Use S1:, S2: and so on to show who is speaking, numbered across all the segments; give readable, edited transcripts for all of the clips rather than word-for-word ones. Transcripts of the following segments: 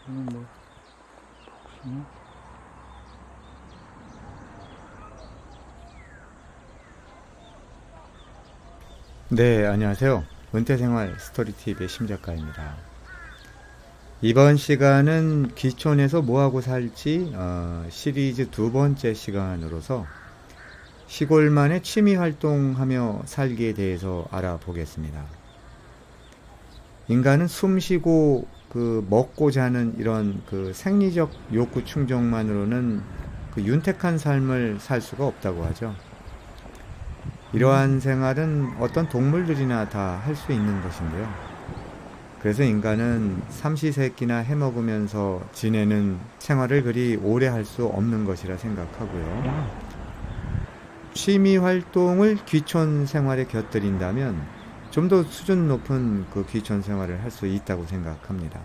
S1: 이거는 뭐 복숭아? 네, 안녕하세요. 은퇴생활 스토리TV의 심작가입니다. 이번 시간은 귀촌에서 뭐하고 살지 시리즈 두 번째 시간으로서 시골만의 취미 활동하며 살기에 대해서 알아보겠습니다. 인간은 숨쉬고 먹고 자는 이런 생리적 욕구 충족만으로는 윤택한 삶을 살 수가 없다고 하죠. 이러한 생활은 어떤 동물들이나 다 할 수 있는 것인데요. 그래서 인간은 삼시세끼나 해먹으면서 지내는 생활을 그리 오래 할 수 없는 것이라 생각하고요. 취미 활동을 귀촌 생활에 곁들인다면 좀 더 수준 높은 귀촌 생활을 할 수 있다고 생각합니다.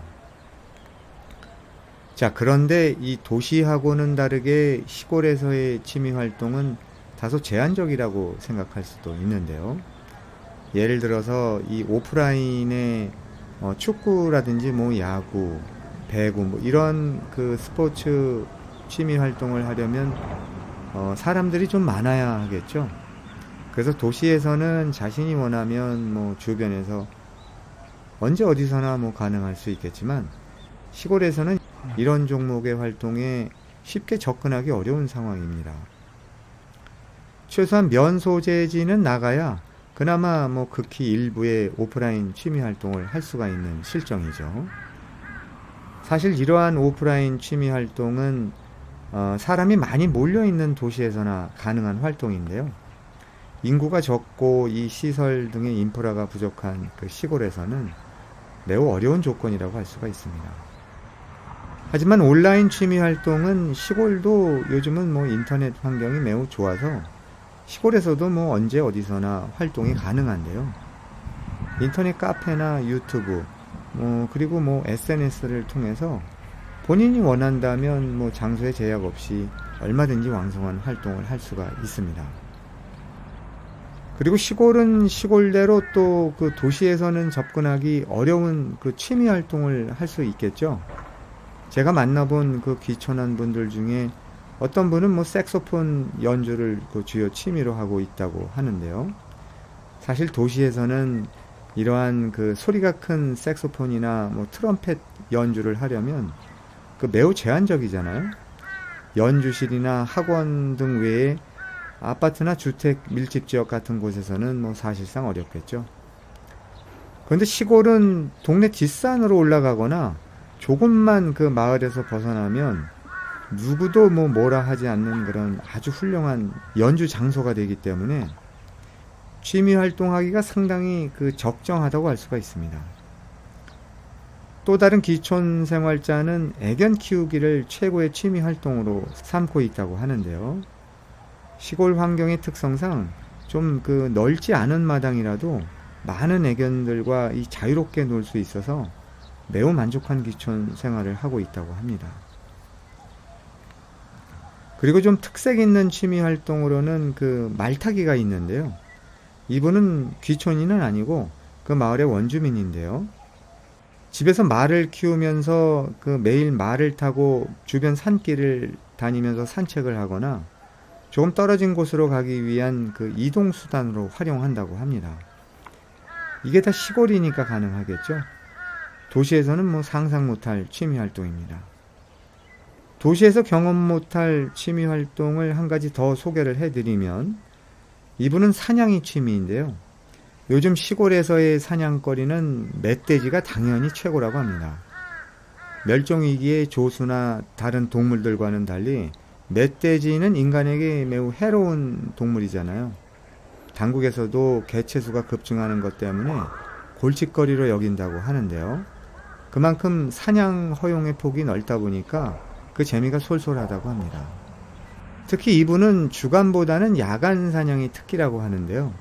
S1: 자, 그런데 이 도시하고는 다르게 시골에서의 취미 활동은 다소 제한적이라고 생각할 수도 있는데요. 예를 들어서 이 오프라인의 축구라든지 야구, 배구 이런 스포츠 취미 활동을 하려면 사람들이 좀 많아야 하겠죠. 그래서 도시에서는 자신이 원하면 주변에서 언제 어디서나 가능할 수 있겠지만 시골에서는 이런 종목의 활동에 쉽게 접근하기 어려운 상황입니다. 최소한 면 소재지는 나가야 그나마 극히 일부의 오프라인 취미 활동을 할 수가 있는 실정이죠. 사실 이러한 오프라인 취미 활동은 사람이 많이 몰려있는 도시에서나 가능한 활동인데요. 인구가 적고 이 시설 등의 인프라가 부족한 시골에서는 매우 어려운 조건이라고 할 수가 있습니다. 하지만 온라인 취미 활동은 시골도 요즘은 인터넷 환경이 매우 좋아서 시골에서도 언제 어디서나 활동이 가능한데요. 인터넷 카페나 유튜브, 그리고 SNS를 통해서 본인이 원한다면 장소에 제약 없이 얼마든지 왕성한 활동을 할 수가 있습니다. 그리고 시골은 시골대로 또 도시에서는 접근하기 어려운 취미 활동을 할 수 있겠죠. 제가 만나본 귀촌한 분들 중에 어떤 분은 색소폰 연주를 주요 취미로 하고 있다고 하는데요. 사실 도시에서는 이러한 소리가 큰 색소폰이나 트럼펫 연주를 하려면 매우 제한적이잖아요. 연주실이나 학원 등 외에 아파트나 주택 밀집 지역 같은 곳에서는 사실상 어렵겠죠. 그런데 시골은 동네 뒷산으로 올라가거나 조금만 마을에서 벗어나면 누구도 뭐라 하지 않는 그런 아주 훌륭한 연주 장소가 되기 때문에 취미 활동하기가 상당히 적정하다고 할 수가 있습니다. 또 다른 귀촌 생활자는 애견 키우기를 최고의 취미 활동으로 삼고 있다고 하는데요. 시골 환경의 특성상 좀 넓지 않은 마당이라도 많은 애견들과 자유롭게 놀 수 있어서 매우 만족한 귀촌 생활을 하고 있다고 합니다. 그리고 좀 특색 있는 취미 활동으로는 말타기가 있는데요. 이분은 귀촌인은 아니고 마을의 원주민인데요. 집에서 말을 키우면서 매일 말을 타고 주변 산길을 다니면서 산책을 하거나 조금 떨어진 곳으로 가기 위한 이동 수단으로 활용한다고 합니다. 이게 다 시골이니까 가능하겠죠. 도시에서는 상상 못할 취미 활동입니다. 도시에서 경험 못할 취미 활동을 한 가지 더 소개를 해드리면 이분은 사냥이 취미인데요. 요즘 시골에서의 사냥거리는 멧돼지가 당연히 최고라고 합니다. 멸종위기의 조수나 다른 동물들과는 달리 멧돼지는 인간에게 매우 해로운 동물이잖아요. 당국에서도 개체수가 급증하는 것 때문에 골칫거리로 여긴다고 하는데요. 그만큼 사냥 허용의 폭이 넓다 보니까 재미가 솔솔하다고 합니다. 특히 이분은 주간보다는 야간 사냥이 특기라고 하는데요.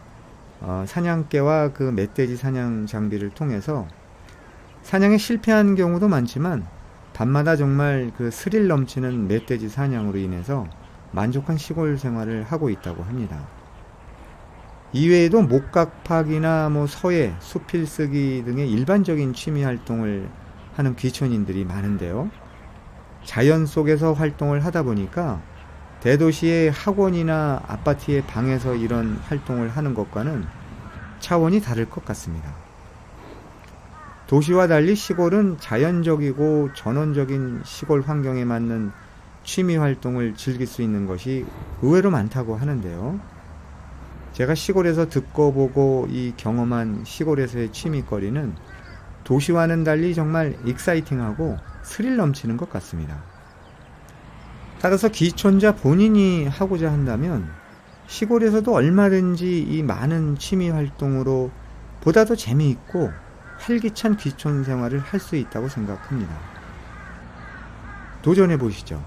S1: 사냥개와 멧돼지 사냥 장비를 통해서 사냥에 실패한 경우도 많지만 밤마다 정말 스릴 넘치는 멧돼지 사냥으로 인해서 만족한 시골 생활을 하고 있다고 합니다. 이외에도 목각 파기나 서예, 수필 쓰기 등의 일반적인 취미 활동을 하는 귀촌인들이 많은데요. 자연 속에서 활동을 하다 보니까 대도시의 학원이나 아파트의 방에서 이런 활동을 하는 것과는 차원이 다를 것 같습니다. 도시와 달리 시골은 자연적이고 전원적인 시골 환경에 맞는 취미 활동을 즐길 수 있는 것이 의외로 많다고 하는데요. 제가 시골에서 듣고 보고 이 경험한 시골에서의 취미거리는 도시와는 달리 정말 익사이팅하고 스릴 넘치는 것 같습니다. 따라서 기촌자 본인이 하고자 한다면 시골에서도 얼마든지 이 많은 취미 활동으로 보다 더 재미있고 활기찬 기촌 생활을 할 수 있다고 생각합니다. 도전해 보시죠.